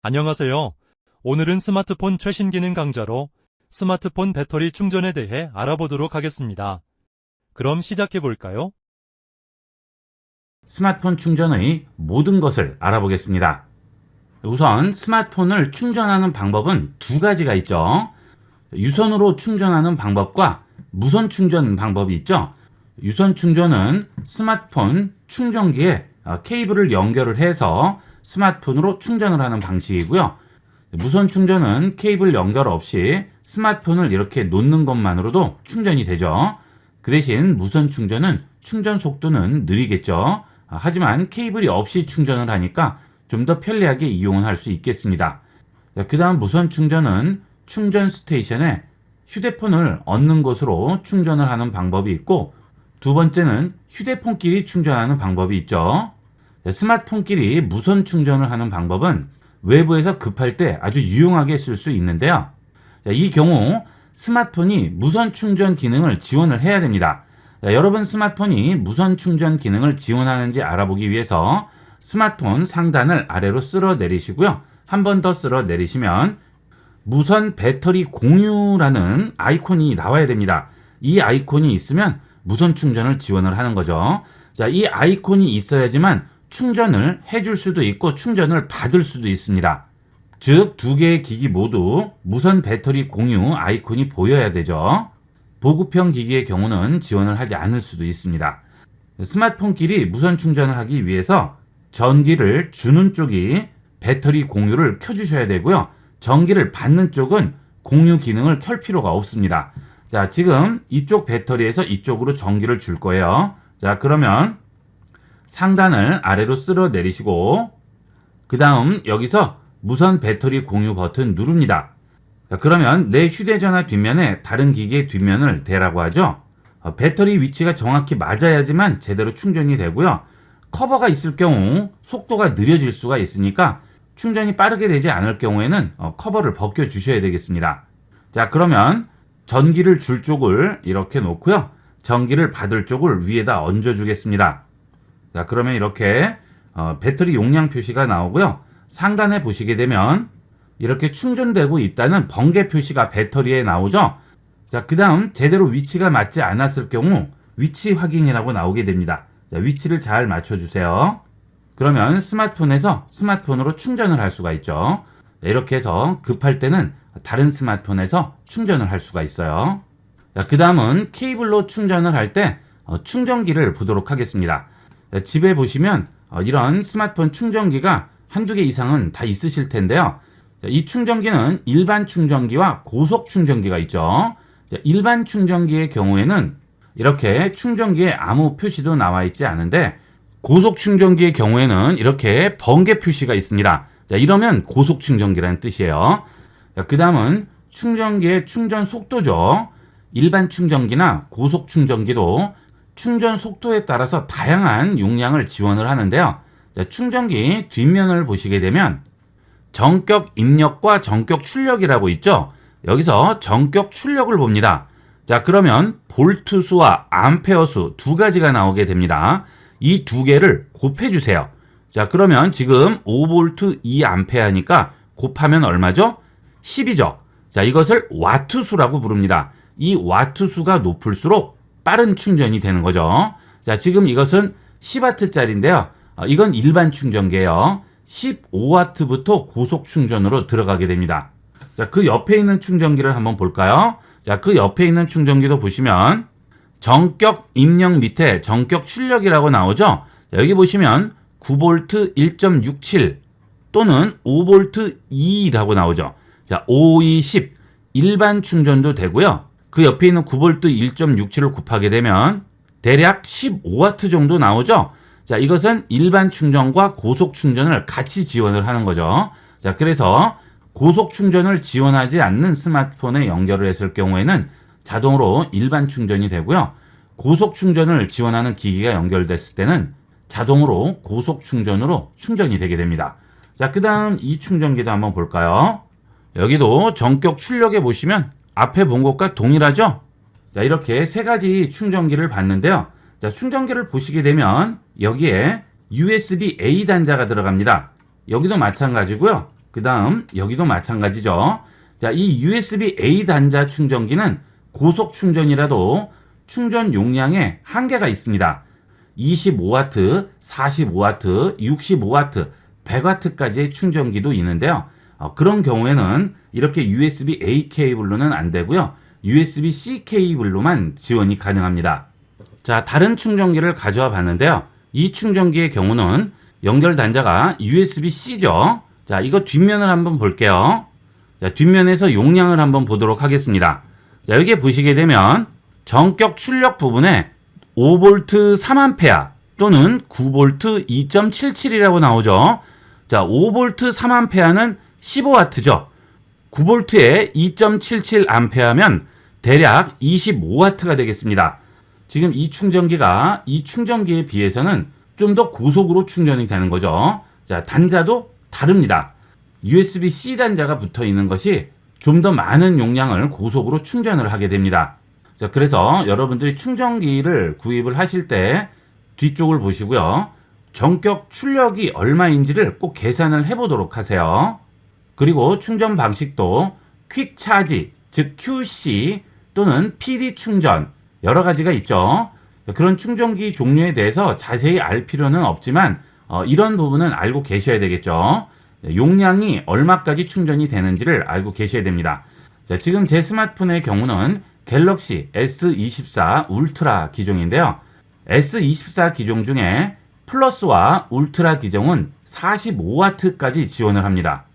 안녕하세요. 오늘은 스마트폰 최신 기능 강좌로 스마트폰 배터리 충전에 대해 알아보도록 하겠습니다. 그럼 시작해 볼까요? 스마트폰 충전의 모든 것을 알아보겠습니다. 우선 스마트폰을 충전하는 방법은 두 가지가 있죠. 유선으로 충전하는 방법과 무선 충전 방법이 있죠. 유선 충전은 스마트폰 충전기에 케이블을 연결을 해서 스마트폰으로 충전을 하는 방식이고요. 무선 충전은 케이블 연결 없이 스마트폰을 이렇게 놓는 것만으로도 충전이 되죠. 그 대신 무선 충전은 충전 속도는 느리겠죠. 하지만 케이블이 없이 충전을 하니까 좀 더 편리하게 이용을 할 수 있겠습니다. 그 다음 무선 충전은 충전 스테이션에 휴대폰을 얻는 것으로 충전을 하는 방법이 있고, 두 번째는 휴대폰끼리 충전하는 방법이 있죠. 스마트폰끼리 무선 충전을 하는 방법은 외부에서 급할 때 아주 유용하게 쓸 수 있는데요. 이 경우 스마트폰이 무선 충전 기능을 지원을 해야 됩니다. 여러분 스마트폰이 무선 충전 기능을 지원하는지 알아보기 위해서 스마트폰 상단을 아래로 쓸어 내리시고요. 한 번 더 쓸어 내리시면 무선 배터리 공유라는 아이콘이 나와야 됩니다. 이 아이콘이 있으면 무선 충전을 지원을 하는 거죠. 자, 이 아이콘이 있어야지만 충전을 해줄 수도 있고 충전을 받을 수도 있습니다. 즉, 두 개의 기기 모두 무선 배터리 공유 아이콘이 보여야 되죠. 보급형 기기의 경우는 지원을 하지 않을 수도 있습니다. 스마트폰끼리 무선 충전을 하기 위해서 전기를 주는 쪽이 배터리 공유를 켜주셔야 되고요. 전기를 받는 쪽은 공유 기능을 켤 필요가 없습니다. 자, 지금 이쪽 배터리에서 이쪽으로 전기를 줄 거예요. 자, 그러면 상단을 아래로 쓸어 내리시고 그 다음 여기서 무선 배터리 공유 버튼 누릅니다. 자, 그러면 내 휴대전화 뒷면에 다른 기기의 뒷면을 대라고 하죠. 배터리 위치가 정확히 맞아야지만 제대로 충전이 되고요. 커버가 있을 경우 속도가 느려질 수가 있으니까 충전이 빠르게 되지 않을 경우에는 커버를 벗겨 주셔야 되겠습니다. 자, 그러면 전기를 줄 쪽을 이렇게 놓고요. 전기를 받을 쪽을 위에다 얹어 주겠습니다. 자, 그러면 이렇게 배터리 용량 표시가 나오고요. 상단에 보시게 되면 이렇게 충전되고 있다는 번개 표시가 배터리에 나오죠. 자, 그 다음 제대로 위치가 맞지 않았을 경우 위치 확인이라고 나오게 됩니다. 자, 위치를 잘 맞춰주세요. 그러면 스마트폰에서 스마트폰으로 충전을 할 수가 있죠. 자, 이렇게 해서 급할 때는 다른 스마트폰에서 충전을 할 수가 있어요. 자, 그 다음은 케이블로 충전을 할 때 충전기를 보도록 하겠습니다. 집에 보시면 이런 스마트폰 충전기가 한두 개 이상은 다 있으실 텐데요. 이 충전기는 일반 충전기와 고속 충전기가 있죠. 일반 충전기의 경우에는 이렇게 충전기에 아무 표시도 나와 있지 않은데, 고속 충전기의 경우에는 이렇게 번개 표시가 있습니다. 이러면 고속 충전기라는 뜻이에요. 그 다음은 충전기의 충전 속도죠. 일반 충전기나 고속 충전기도 충전 속도에 따라서 다양한 용량을 지원을 하는데요. 충전기 뒷면을 보시게 되면 전격 입력과 전격 출력이라고 있죠. 여기서 전격 출력을 봅니다. 자, 그러면 볼트 수와 암페어 수 두 가지가 나오게 됩니다. 이 두 개를 곱해주세요. 자, 그러면 지금 5V 2A니까 곱하면 얼마죠? 10이죠. 자, 이것을 와트 수라고 부릅니다. 이 와트 수가 높을수록 빠른 충전이 되는 거죠. 자, 지금 이것은 10W짜리인데요. 이건 일반 충전기예요. 15W부터 고속 충전으로 들어가게 됩니다. 자, 그 옆에 있는 충전기를 한번 볼까요? 자, 그 옆에 있는 충전기도 보시면 전격 입력 밑에 전격 출력이라고 나오죠. 자, 여기 보시면 9V 1.67 또는 5V 2라고 나오죠. 자, 5, 2, 10 일반 충전도 되고요. 그 옆에 있는 9V 1.67을 곱하게 되면 대략 15W 정도 나오죠. 자, 이것은 일반 충전과 고속 충전을 같이 지원을 하는 거죠. 자, 그래서 고속 충전을 지원하지 않는 스마트폰에 연결을 했을 경우에는 자동으로 일반 충전이 되고요. 고속 충전을 지원하는 기기가 연결됐을 때는 자동으로 고속 충전으로 충전이 되게 됩니다. 자, 그 다음 이 충전기도 한번 볼까요? 여기도 전격 출력에 보시면 앞에 본 것과 동일하죠? 자, 이렇게 세 가지 충전기를 봤는데요. 자, 충전기를 보시게 되면 여기에 USB-A 단자가 들어갑니다. 여기도 마찬가지고요. 그 다음 여기도 마찬가지죠. 자, 이 USB-A 단자 충전기는 고속 충전이라도 충전 용량에 한계가 있습니다. 25W, 45W, 65W, 100W까지의 충전기도 있는데요. 그런 경우에는 이렇게 USB-A 케이블로는 안 되고요. USB-C 케이블로만 지원이 가능합니다. 자, 다른 충전기를 가져와 봤는데요. 이 충전기의 경우는 연결 단자가 USB-C죠. 자, 이거 뒷면을 한번 볼게요. 자, 뒷면에서 용량을 한번 보도록 하겠습니다. 자, 여기에 보시게 되면 전격 출력 부분에 5V 3A 또는 9V 2.77이라고 나오죠. 자, 5V 3A는 15W죠. 9V에 2.77A면 대략 25W가 되겠습니다. 지금 이 충전기가 이 충전기에 비해서는 좀 더 고속으로 충전이 되는 거죠. 자, 단자도 다릅니다. USB-C 단자가 붙어 있는 것이 좀 더 많은 용량을 고속으로 충전을 하게 됩니다. 자, 그래서 여러분들이 충전기를 구입을 하실 때 뒤쪽을 보시고요. 전격 출력이 얼마인지를 꼭 계산을 해보도록 하세요. 그리고 충전 방식도 퀵 차지, 즉 QC 또는 PD 충전 여러 가지가 있죠. 그런 충전기 종류에 대해서 자세히 알 필요는 없지만 이런 부분은 알고 계셔야 되겠죠. 용량이 얼마까지 충전이 되는지를 알고 계셔야 됩니다. 자, 지금 제 스마트폰의 경우는 갤럭시 S24 울트라 기종인데요. S24 기종 중에 플러스와 울트라 기종은 45W까지 지원을 합니다.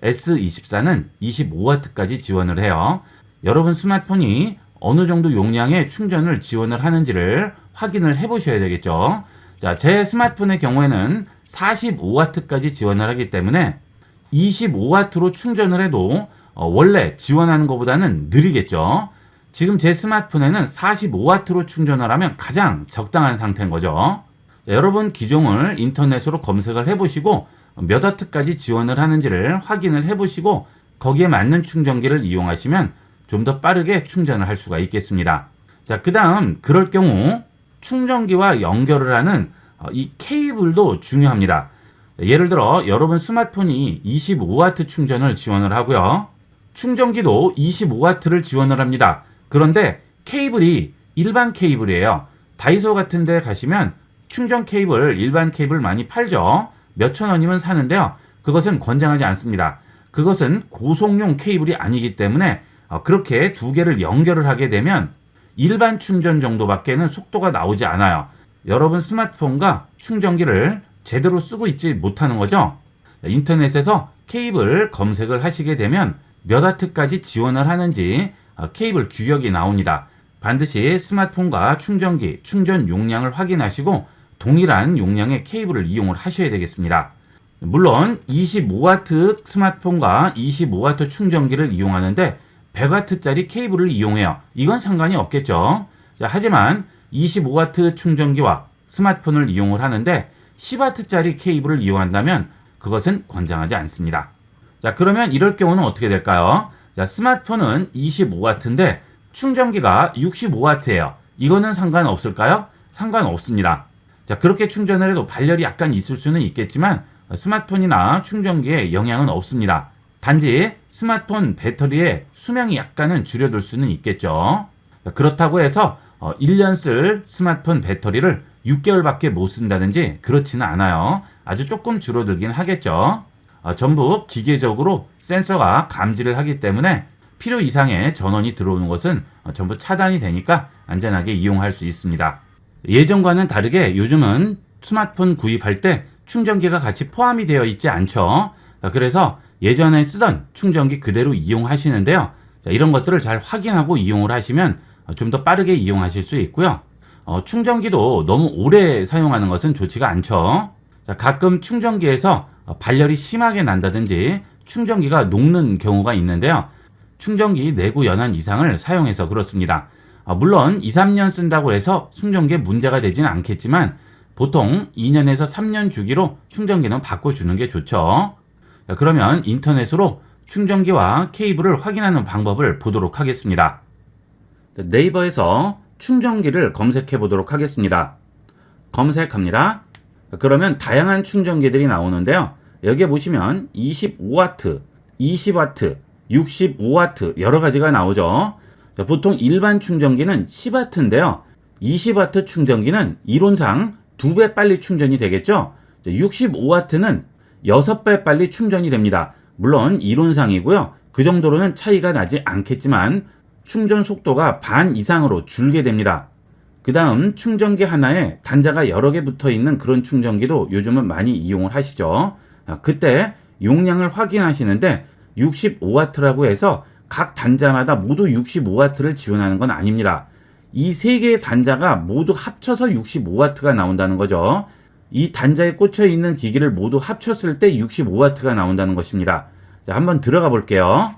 S24는 25W까지 지원을 해요. 여러분 스마트폰이 어느 정도 용량의 충전을 지원을 하는지를 확인을 해 보셔야 되겠죠. 자, 제 스마트폰의 경우에는 45W까지 지원을 하기 때문에 25W로 충전을 해도 원래 지원하는 것보다는 느리겠죠. 지금 제 스마트폰에는 45W로 충전을 하면 가장 적당한 상태인 거죠. 자, 여러분 기종을 인터넷으로 검색을 해보시고 몇 와트까지 지원을 하는지를 확인을 해보시고 거기에 맞는 충전기를 이용하시면 좀 더 빠르게 충전을 할 수가 있겠습니다. 자, 그 다음 그럴 경우 충전기와 연결을 하는 이 케이블도 중요합니다. 예를 들어 여러분 스마트폰이 25W 충전을 지원을 하고요. 충전기도 25W를 지원을 합니다. 그런데 케이블이 일반 케이블이에요. 다이소 같은 데 가시면 충전 케이블, 일반 케이블 많이 팔죠. 몇천 원이면 사는데요. 그것은 권장하지 않습니다. 그것은 고속용 케이블이 아니기 때문에 그렇게 두 개를 연결을 하게 되면 일반 충전 정도밖에는 속도가 나오지 않아요. 여러분 스마트폰과 충전기를 제대로 쓰고 있지 못하는 거죠. 인터넷에서 케이블 검색을 하시게 되면 몇 와트까지 지원을 하는지 케이블 규격이 나옵니다. 반드시 스마트폰과 충전기, 충전 용량을 확인하시고 동일한 용량의 케이블을 이용을 하셔야 되겠습니다. 물론 25W 스마트폰과 25W 충전기를 이용하는데 100W짜리 케이블을 이용해요. 이건 상관이 없겠죠. 자, 하지만 25W 충전기와 스마트폰을 이용을 하는데 10W짜리 케이블을 이용한다면 그것은 권장하지 않습니다. 자, 그러면 이럴 경우는 어떻게 될까요? 자, 스마트폰은 25W인데 충전기가 65W예요. 이거는 상관없을까요? 상관없습니다. 자, 그렇게 충전을 해도 발열이 약간 있을 수는 있겠지만 스마트폰이나 충전기에 영향은 없습니다. 단지 스마트폰 배터리의 수명이 약간은 줄여둘 수는 있겠죠. 그렇다고 해서 1년 쓸 스마트폰 배터리를 6개월밖에 못 쓴다든지 그렇지는 않아요. 아주 조금 줄어들긴 하겠죠. 전부 기계적으로 센서가 감지를 하기 때문에 필요 이상의 전원이 들어오는 것은 전부 차단이 되니까 안전하게 이용할 수 있습니다. 예전과는 다르게 요즘은 스마트폰 구입할 때 충전기가 같이 포함이 되어 있지 않죠. 그래서 예전에 쓰던 충전기 그대로 이용하시는데요. 이런 것들을 잘 확인하고 이용을 하시면 좀 더 빠르게 이용하실 수 있고요. 충전기도 너무 오래 사용하는 것은 좋지가 않죠. 가끔 충전기에서 발열이 심하게 난다든지 충전기가 녹는 경우가 있는데요. 충전기 내구 연한 이상을 사용해서 그렇습니다. 물론 2, 3년 쓴다고 해서 충전기에 문제가 되지는 않겠지만 보통 2년에서 3년 주기로 충전기는 바꿔주는 게 좋죠. 그러면 인터넷으로 충전기와 케이블을 확인하는 방법을 보도록 하겠습니다. 네이버에서 충전기를 검색해 보도록 하겠습니다. 검색합니다. 그러면 다양한 충전기들이 나오는데요. 여기에 보시면 25W, 20W, 65W 여러 가지가 나오죠. 자, 보통 일반 충전기는 10W인데요. 20W 충전기는 이론상 2배 빨리 충전이 되겠죠. 65W는 6배 빨리 충전이 됩니다. 물론 이론상이고요. 그 정도로는 차이가 나지 않겠지만 충전 속도가 반 이상으로 줄게 됩니다. 그 다음 충전기 하나에 단자가 여러 개 붙어 있는 그런 충전기도 요즘은 많이 이용을 하시죠. 그때 용량을 확인하시는데 65W라고 해서 각 단자마다 모두 65W를 지원하는 건 아닙니다. 이 세 개의 단자가 모두 합쳐서 65W가 나온다는 거죠. 이 단자에 꽂혀 있는 기기를 모두 합쳤을 때 65W가 나온다는 것입니다. 자, 한번 들어가 볼게요.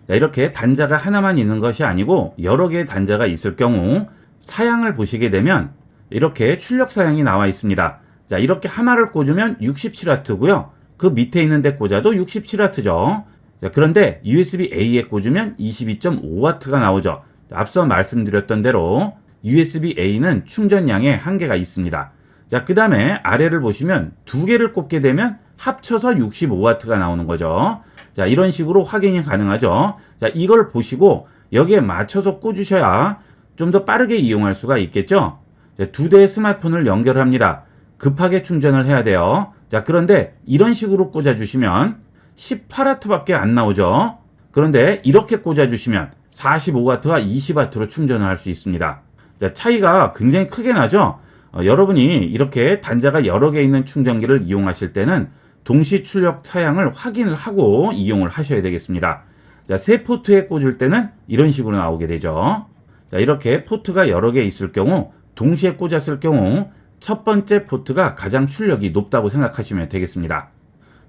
자, 이렇게 단자가 하나만 있는 것이 아니고 여러 개의 단자가 있을 경우 사양을 보시게 되면 이렇게 출력 사양이 나와 있습니다. 자, 이렇게 하나를 꽂으면 67W고요. 그 밑에 있는 데 꽂아도 67W죠. 자, 그런데 USB-A에 꽂으면 22.5W가 나오죠. 앞서 말씀드렸던 대로 USB-A는 충전량에 한계가 있습니다. 자, 그 다음에 아래를 보시면 두 개를 꽂게 되면 합쳐서 65W가 나오는 거죠. 자, 이런 식으로 확인이 가능하죠. 자, 이걸 보시고 여기에 맞춰서 꽂으셔야 좀 더 빠르게 이용할 수가 있겠죠. 자, 두 대의 스마트폰을 연결합니다. 급하게 충전을 해야 돼요. 자, 그런데 이런 식으로 꽂아주시면 18W밖에 안 나오죠. 그런데 이렇게 꽂아주시면 45W와 20W로 충전을 할 수 있습니다. 자, 차이가 굉장히 크게 나죠. 여러분이 이렇게 단자가 여러 개 있는 충전기를 이용하실 때는 동시 출력 사양을 확인을 하고 이용을 하셔야 되겠습니다. 자, 세 포트에 꽂을 때는 이런 식으로 나오게 되죠. 자, 이렇게 포트가 여러 개 있을 경우 동시에 꽂았을 경우 첫 번째 포트가 가장 출력이 높다고 생각하시면 되겠습니다.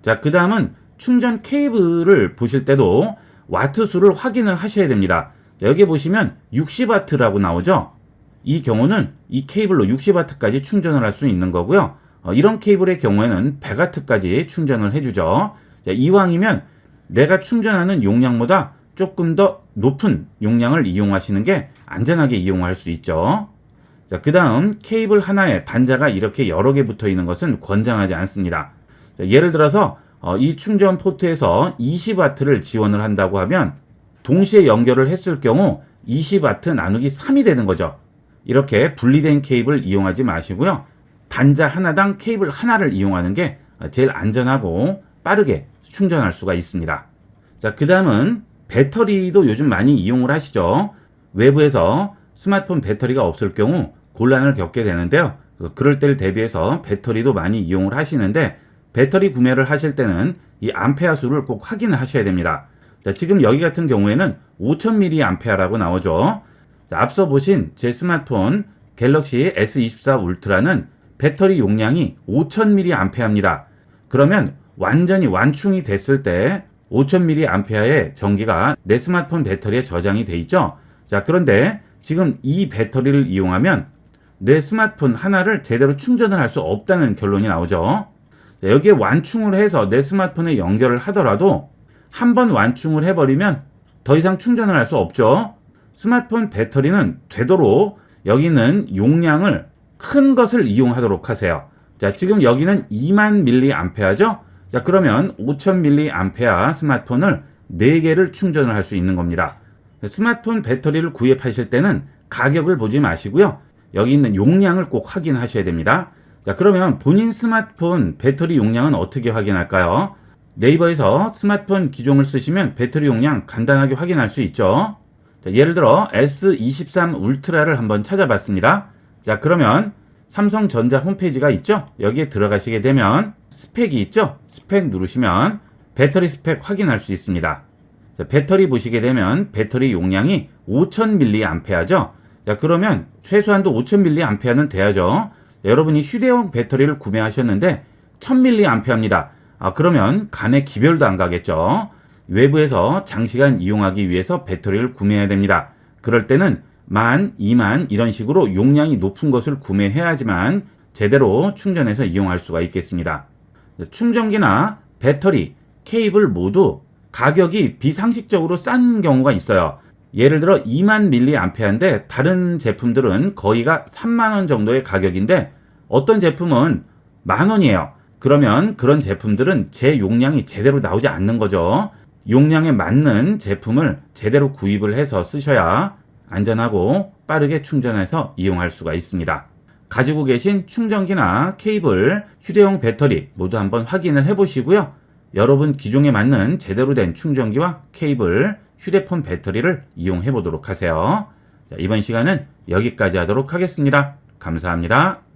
자, 그 다음은 충전 케이블을 보실 때도 와트 수를 확인을 하셔야 됩니다. 자, 여기 보시면 60W라고 나오죠. 이 경우는 이 케이블로 60W까지 충전을 할 수 있는 거고요. 이런 케이블의 경우에는 100W까지 충전을 해주죠. 자, 이왕이면 내가 충전하는 용량보다 조금 더 높은 용량을 이용하시는 게 안전하게 이용할 수 있죠. 자, 그 다음 케이블 하나에 단자가 이렇게 여러 개 붙어 있는 것은 권장하지 않습니다. 자, 예를 들어서 이 충전 포트에서 20W를 지원을 한다고 하면 동시에 연결을 했을 경우 20W 나누기 3이 되는 거죠. 이렇게 분리된 케이블 이용하지 마시고요. 단자 하나당 케이블 하나를 이용하는 게 제일 안전하고 빠르게 충전할 수가 있습니다. 자, 그 다음은 배터리도 요즘 많이 이용을 하시죠. 외부에서 스마트폰 배터리가 없을 경우 곤란을 겪게 되는데요. 그럴 때를 대비해서 배터리도 많이 이용을 하시는데 배터리 구매를 하실 때는 이 암페어 수를 꼭 확인을 하셔야 됩니다. 자, 지금 여기 같은 경우에는 5000mAh라고 나오죠. 자, 앞서 보신 제 스마트폰 갤럭시 S24 울트라는 배터리 용량이 5000mAh입니다. 그러면 완전히 완충이 됐을 때 5000mAh의 전기가 내 스마트폰 배터리에 저장이 돼 있죠. 자, 그런데 지금 이 배터리를 이용하면 내 스마트폰 하나를 제대로 충전을 할 수 없다는 결론이 나오죠. 자, 여기에 완충을 해서 내 스마트폰에 연결을 하더라도 한번 완충을 해버리면 더 이상 충전을 할 수 없죠. 스마트폰 배터리는 되도록 여기 있는 용량을 큰 것을 이용하도록 하세요. 자, 지금 여기는 2000mAh죠. 자, 그러면 5000mAh 스마트폰을 4개를 충전을 할 수 있는 겁니다. 스마트폰 배터리를 구입하실 때는 가격을 보지 마시고요. 여기 있는 용량을 꼭 확인하셔야 됩니다. 자, 그러면 본인 스마트폰 배터리 용량은 어떻게 확인할까요? 네이버에서 스마트폰 기종을 쓰시면 배터리 용량 간단하게 확인할 수 있죠. 자, 예를 들어 S23 울트라를 한번 찾아봤습니다. 자, 그러면 삼성전자 홈페이지가 있죠? 여기에 들어가시게 되면 스펙이 있죠? 스펙 누르시면 배터리 스펙 확인할 수 있습니다. 자, 배터리 보시게 되면 배터리 용량이 5000mAh죠? 자, 그러면 최소한도 5000mAh는 돼야죠. 여러분이 휴대용 배터리를 구매하셨는데 1000mAh입니다. 그러면 간에 기별도 안 가겠죠. 외부에서 장시간 이용하기 위해서 배터리를 구매해야 됩니다. 그럴 때는 10,000, 20,000 이런 식으로 용량이 높은 것을 구매해야지만 제대로 충전해서 이용할 수가 있겠습니다. 충전기나 배터리, 케이블 모두 가격이 비상식적으로 싼 경우가 있어요. 예를 들어 20,000mAh인데 다른 제품들은 거의가 30,000원 정도의 가격인데 어떤 제품은 10,000원이에요. 그러면 그런 제품들은 제 용량이 제대로 나오지 않는 거죠. 용량에 맞는 제품을 제대로 구입을 해서 쓰셔야 안전하고 빠르게 충전해서 이용할 수가 있습니다. 가지고 계신 충전기나 케이블, 휴대용 배터리 모두 한번 확인을 해보시고요. 여러분 기종에 맞는 제대로 된 충전기와 케이블, 휴대폰 배터리를 이용해 보도록 하세요. 자, 이번 시간은 여기까지 하도록 하겠습니다. 감사합니다.